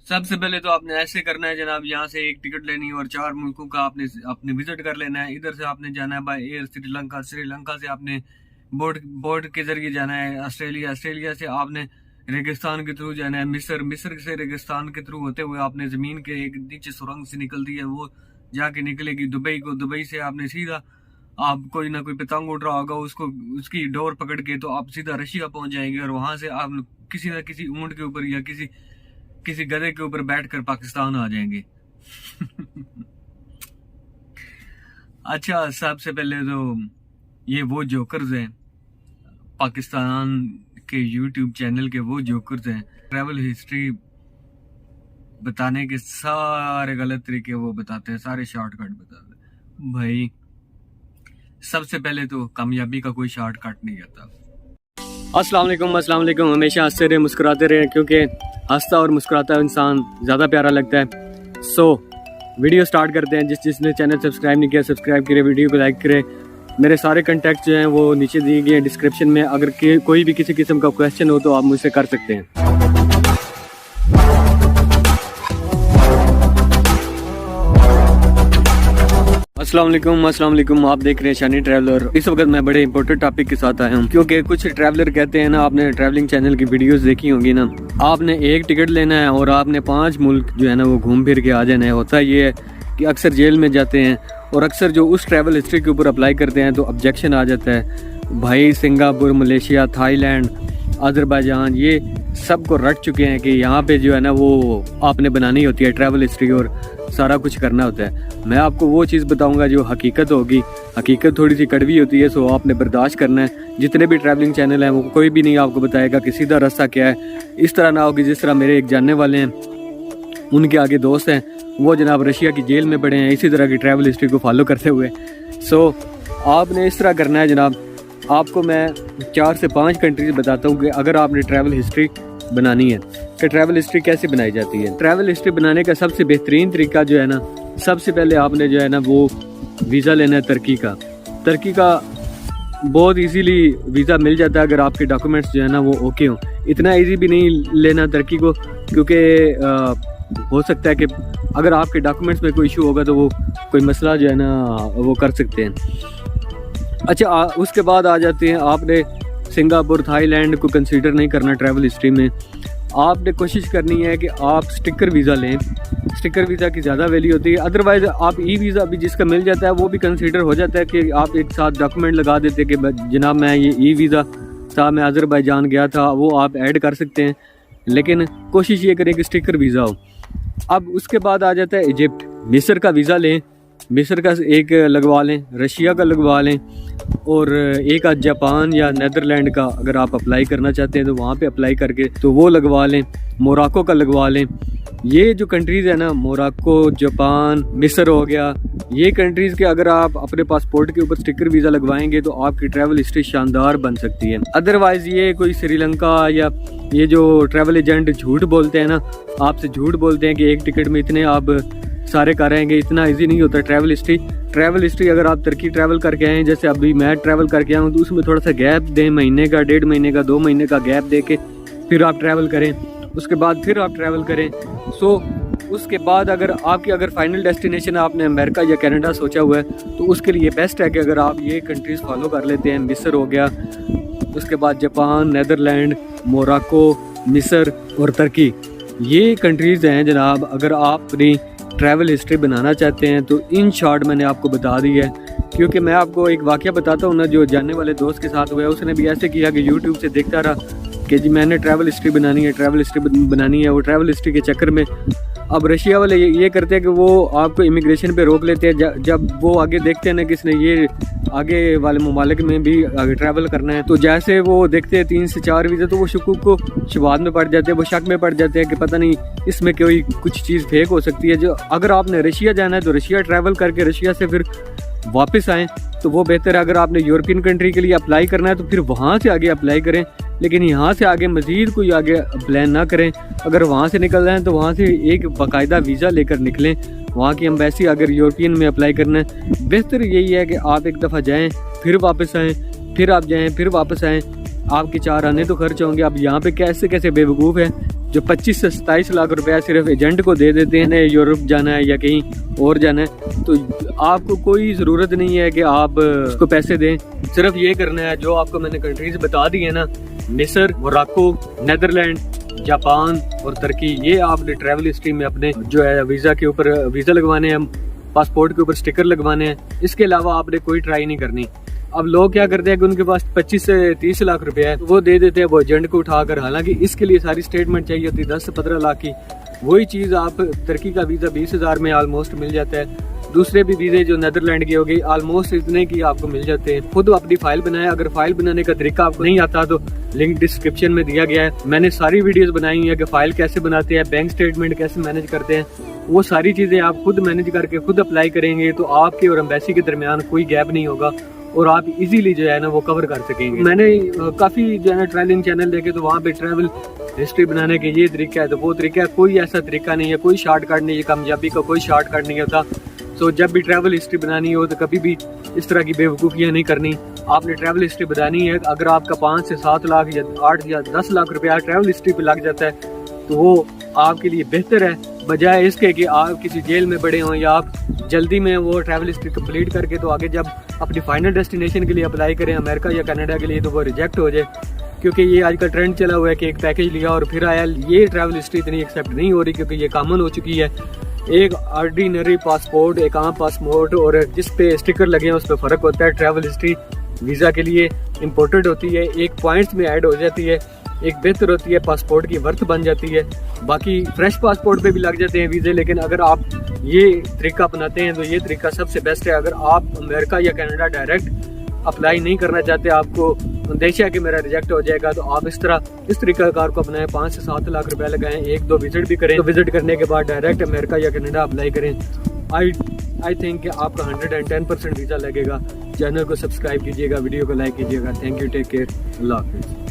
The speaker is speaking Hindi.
सबसे पहले तो आपने ऐसे करना है जनाब, यहाँ से एक टिकट लेनी है और 4 मुल्कों का आपने विजिट कर लेना है। इधर से आपने जाना है बाय एयर श्रीलंका, श्रीलंका से आपने बोट के जरिए जाना है ऑस्ट्रेलिया, ऑस्ट्रेलिया से आपने रेगिस्तान के थ्रू जाना है मिस्र, मिस्र से रेगिस्तान के थ्रू होते हुए आपने जमीन के एक नीचे सुरंग से निकलती है वो जाके निकलेगी दुबई को। दुबई से आपने सीधा, आप कोई ना कोई पतंग उड़ रहा होगा उसको, उसकी डोर पकड़ के तो आप सीधा रशिया पहुंच जाएंगे और वहां से आप किसी ना किसी ऊंट के ऊपर या किसी गधे के ऊपर बैठकर पाकिस्तान आ जाएंगे। अच्छा, सबसे पहले तो ये वो जोकर्स हैं पाकिस्तान के यूट्यूब चैनल के, वो जोकर्स हैं ट्रैवल हिस्ट्री बताने के सारे गलत तरीके वो बताते हैं, सारे शॉर्टकट बताते हैं। भाई सबसे पहले तो कामयाबी का कोई शॉर्टकट नहीं आता। अस्सलाम वालेकुम। हमेशा हंसते रहे, मुस्कुराते रहे, क्योंकि हंसता और मुस्कुराता इंसान ज़्यादा प्यारा लगता है। सो वीडियो स्टार्ट करते हैं। जिसने चैनल सब्सक्राइब नहीं किया सब्सक्राइब करें, वीडियो को लाइक करें। मेरे सारे कॉन्टैक्ट जो हैं वो नीचे दिए गए हैं डिस्क्रिप्शन में। अगर कोई भी किसी किस्म का क्वेश्चन हो तो आप मुझसे कर सकते हैं। अस्सलाम वालेकुम। आप देख रहे हैं शानी ट्रैवलर। इस वक्त मैं बड़े इंपॉर्टेंट टॉपिक के साथ आया हूँ, क्योंकि कुछ ट्रैवलर कहते हैं ना, आपने ट्रैवलिंग चैनल की वीडियोस देखी होंगी ना, आपने एक टिकट लेना है और आपने 5 मुल्क जो है ना वो घूम फिर के आ जाना है। होता ये है कि अक्सर जेल में जाते हैं और अक्सर जो उस ट्रैवल हिस्ट्री के ऊपर अप्लाई करते हैं तो ऑब्जेक्शन आ जाता है। भाई सिंगापुर, मलेशिया, थाईलैंड, अजरबैजान, ये सबको रट चुके हैं कि यहाँ पे जो है ना वो आपने बनानी होती है ट्रैवल हिस्ट्री और सारा कुछ करना होता है। मैं आपको वो चीज़ बताऊंगा जो हकीकत होगी। हकीकत थोड़ी सी कड़वी होती है, सो आपने बर्दाश्त करना है। जितने भी ट्रैवलिंग चैनल हैं वो कोई भी नहीं आपको बताएगा कि सीधा रास्ता क्या है। इस तरह ना होगी जिस तरह मेरे एक जानने वाले हैं, उनके आगे दोस्त हैं, वो जनाब रशिया की जेल में पड़े हैं इसी तरह की ट्रैवल हिस्ट्री को फॉलो करते हुए। सो आपने इस तरह करना है जनाब। आपको मैं 4 से 5 कंट्रीज बताता हूँ कि अगर आपने ट्रैवल हिस्ट्री बनानी है कि ट्रैवल हिस्ट्री कैसे बनाई जाती है। ट्रैवल हिस्ट्री बनाने का सबसे बेहतरीन तरीका जो है ना, सबसे पहले आपने जो है ना वो वीज़ा लेना है तुर्की का। तुर्की का बहुत इजीली वीज़ा मिल जाता है अगर आपके डॉक्यूमेंट्स जो है ना वो ओके हों। इतना इजी भी नहीं लेना तुर्की को, क्योंकि हो सकता है कि अगर आपके डॉक्यूमेंट्स में कोई इशू होगा तो वो कोई मसला जो है ना वो कर सकते हैं। अच्छा, उसके बाद आ जाते हैं, आपने सिंगापुर, थाईलैंड को कंसीडर नहीं करना ट्रैवल हिस्ट्री में। आपने कोशिश करनी है कि आप स्टिकर वीज़ा लें। स्टिकर वीज़ा की ज़्यादा वैल्यू होती है। अदरवाइज़ आप ई वीज़ा भी जिसका मिल जाता है वो भी कंसीडर हो जाता है कि आप एक साथ डॉक्यूमेंट लगा देते कि जनाब मैं ये ई वीज़ा था, मैं अजरबैजान गया था, वो आप ऐड कर सकते हैं। लेकिन कोशिश ये करें कि स्टिकर वीज़ा हो। अब उसके बाद आ जाता है इजिप्ट। मिस्र का वीज़ा लें, मिस्र का एक लगवा लें, रशिया का लगवा लें और एक आध जापान या नीदरलैंड का अगर आप अप्लाई करना चाहते हैं तो वहाँ पे अप्लाई करके तो वो लगवा लें। मोरक्को का लगवा लें। ये जो कंट्रीज़ है ना, मोरक्को, जापान, मिस्र हो गया, ये कंट्रीज़ के अगर आप अपने पासपोर्ट के ऊपर स्टिकर वीज़ा लगवाएंगे तो आपकी ट्रैवल हिस्ट्री शानदार बन सकती है। अदरवाइज़ ये कोई श्रीलंका या ये जो ट्रैवल एजेंट झूठ बोलते हैं ना, आपसे झूठ बोलते हैं कि एक टिकट में इतने आप सारे करेंगे, इतना इजी नहीं होता ट्रैवल हिस्ट्री। ट्रैवल हिस्ट्री अगर आप तुर्की ट्रैवल करके आए हैं, जैसे अभी मैं ट्रैवल करके आया हूँ, तो उसमें थोड़ा सा गैप दें, महीने का, 1.5 महीने का, 2 महीने का गैप दे के फिर आप ट्रैवल करें। उसके बाद फिर आप ट्रैवल करें। सो उसके बाद अगर फाइनल डेस्टिनेशन आपने अमेरिका या कनाडा सोचा हुआ है तो उसके लिए बेस्ट है कि अगर आप ये कंट्रीज़ फॉलो कर लेते हैं। मिस्र हो गया, उसके बाद जापान, नीदरलैंड, मोरक्को, मिस्र और तुर्की, ये कंट्रीज़ हैं जनाब। अगर आप अपनी ट्रैवल हिस्ट्री बनाना चाहते हैं तो इन शॉर्ट मैंने आपको बता दी है। क्योंकि मैं आपको एक वाक़या बताता हूँ ना, जो जानने वाले दोस्त के साथ हुआ है। उसने भी ऐसे किया कि यूट्यूब से देखता रहा कि जी मैंने ट्रैवल हिस्ट्री बनानी है। वो ट्रैवल हिस्ट्री के चक्कर में अब रशिया वाले ये करते हैं कि वो आपको इमिग्रेशन पे रोक लेते हैं। जब वो आगे देखते हैं ना किसने ये आगे वाले ममालिक में भी आगे ट्रैवल करना है, तो जैसे वो देखते हैं 3 से 4 वीज़ा, तो वो शुकूक को शुबात में पड़ जाते हैं, वो शक में पड़ जाते हैं कि पता नहीं इसमें कोई कुछ चीज़ फेक हो सकती है। जो अगर आपने रशिया जाना है तो रशिया ट्रैवल करके रशिया से फिर वापस आएँ तो वो बेहतर है। अगर आपने यूरोपियन कंट्री के लिए अप्लाई करना है तो फिर वहाँ से आगे अप्लाई करें, लेकिन यहाँ से आगे मज़ीद कोई आगे प्लान ना करें। अगर वहाँ से निकल रहे हैं तो वहाँ से एक बाकायदा वीज़ा लेकर निकलें। वहाँ की एम्बेसी अगर यूरोपियन में अप्लाई करना है, बेहतर यही है कि आप एक दफ़ा जाएँ फिर वापस आएँ, फिर आप जाएँ फिर वापस आएँ। आपके 4 आने तो खर्च होंगे। अब यहाँ पे कैसे बेवकूफ़ है जो 25 से 27 लाख रुपया सिर्फ एजेंट को दे देते हैं, यूरोप जाना है या कहीं और जाना है, तो आपको कोई ज़रूरत नहीं है कि आप उसको पैसे दें। सिर्फ ये करना है जो आपको मैंने कंट्रीज बता दी है ना, मिस्र, मोरक्को, नेदरलैंड, जापान और तुर्की, ये आपने ट्रैवल हिस्ट्री में अपने जो है वीज़ा के ऊपर वीज़ा लगवाने हैं, पासपोर्ट के ऊपर स्टिकर लगवाने हैं। इसके अलावा आपने कोई ट्राई नहीं करनी। अब लोग क्या करते हैं कि उनके पास 25 से 30 लाख रुपया है, तो वो दे देते हैं वो एजेंट को उठाकर, हालांकि इसके लिए सारी स्टेटमेंट चाहिए होती है 10 से 15 लाख की। वही चीज़ आप तुर्की का वीज़ा 20,000 में ऑलमोस्ट मिल जाता है। दूसरे भी वीज़े जो नेदरलैंड की हो गई ऑलमोस्ट इतने की आपको मिल जाते हैं। खुद अपनी फाइल बनाए, अगर फाइल बनाने का तरीका आपको नहीं आता तो लिंक डिस्क्रिप्शन में दिया गया है। मैंने सारी वीडियोस बनाई हुई है कि फाइल कैसे बनाते हैं, बैंक स्टेटमेंट कैसे मैनेज करते हैं, वो सारी चीज़ें आप खुद मैनेज करके खुद अप्लाई करेंगे तो आपके और एम्बेसी के दरमियान कोई गैप नहीं होगा और आप इजीली जो है ना वो कवर कर सकेंगे। मैंने काफ़ी जो है ना ट्रैवलिंग चैनल देखे तो वहाँ पे ट्रैवल हिस्ट्री बनाने के ये तरीका है तो वो तरीका है, कोई ऐसा तरीका नहीं है, कोई शॉर्टकट नहीं है, कामयाबी का कोई शॉर्टकट नहीं होता। तो जब भी ट्रैवल हिस्ट्री बनानी हो तो कभी भी इस तरह की बेवकूफ़ियाँ नहीं करनी। आपने ट्रैवल हिस्ट्री बनानी है, अगर आपका 5 से 7 लाख या 8 या 10 लाख रुपया ट्रैवल हिस्ट्री पे लग जाता है तो वो आपके लिए बेहतर है, बजाय इसके कि आप किसी जेल में पड़े हों या आप जल्दी में वो ट्रैवल हिस्ट्री कंप्लीट करके तो आगे जब अपनी फाइनल डेस्टिनेशन के लिए अप्लाई करें अमेरिका या कनाडा के लिए तो वो रिजेक्ट हो जाए। क्योंकि ये आज का ट्रेंड चला हुआ है कि एक पैकेज लिया और फिर आया, ये ट्रैवल हिस्ट्री इतनी एक्सेप्ट नहीं हो रही क्योंकि ये कॉमन हो चुकी है। एक ऑर्डिनरी पासपोर्ट, एक आम पासपोर्ट और जिस पे स्टिकर लगे हैं उस पर फ़र्क होता है। ट्रैवल हिस्ट्री वीज़ा के लिए इम्पोर्टेंट होती है, एक पॉइंट्स में ऐड हो जाती है, एक बेहतर होती है, पासपोर्ट की वर्थ बन जाती है। बाकी फ्रेश पासपोर्ट पे भी लग जाते हैं वीज़े, लेकिन अगर आप ये तरीका अपनाते हैं तो ये तरीका सबसे बेस्ट है। अगर आप अमेरिका या कनाडा डायरेक्ट अप्लाई नहीं करना चाहते, आपको अंदेशा है कि मेरा रिजेक्ट हो जाएगा, तो आप इस तरीका कार को अपनाएं, 5 से 7 लाख रुपया लगाएं, 1-2 विजिट भी करें, तो विजिट करने के बाद डायरेक्ट अमेरिका या कनाडा अप्लाई करें। आई थिंक कि आपका 110% वीज़ा लगेगा। चैनल को सब्सक्राइब कीजिएगा, वीडियो को लाइक कीजिएगा। थैंक यू, टेक केयर, अल्लाह हाफिज़।